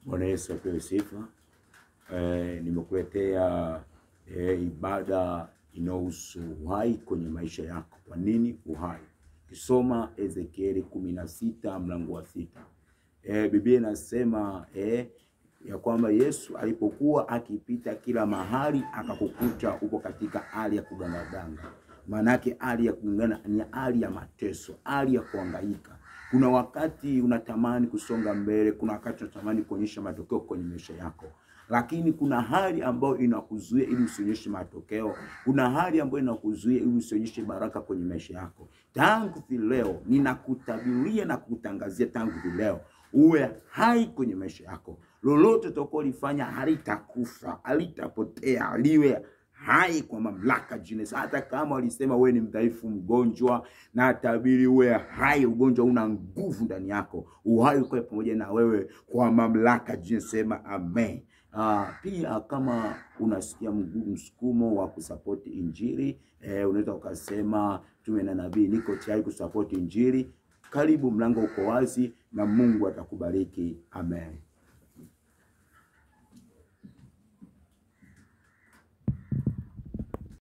Bwana Yesu apewe sifa. Nimekuletea ibada inayohusu uhai kwenye maisha yako. Kwa nini uhai? Kisoma Ezekieli 16 mlango wa 6. Biblia inasema ya kwamba Yesu alipokuwa akipita kila mahali akakukuta uko katika hali ya kugangadanga. Maana yake hali ya kugangana ni hali ya mateso, hali ya kuhangaika. Kuna wakati unatamani kusonga mbele, kuna wakati unatamani kuonyesha matokeo kwenye maisha yako. Lakini kuna hali ambayo inakuzuia ili usionyeshe matokeo. Kuna hali ambayo inakuzuia ili usionyeshe baraka kwenye maisha yako. Tangu leo ninakutabiria na kutangazia tangu leo uwe hai kwenye maisha yako. Lolote utakalofanya halitakufa, halitapotea, liwe hai kwa mamlaka jina. Hata kama walisema wewe ni mdhaifu, mgonjwa, na tabiri uwe hai, ugonjwa una nguvu ndani yako. Uhai uko pamoja na wewe kwa mamlaka jina, sema amen. Pia kama unasikia msukumo wa kusupport injili, unaweza ukasema Tume na Nabii, niko tayari kusupport injili. Karibu, mlango uko wazi na Mungu atakubariki. Amen.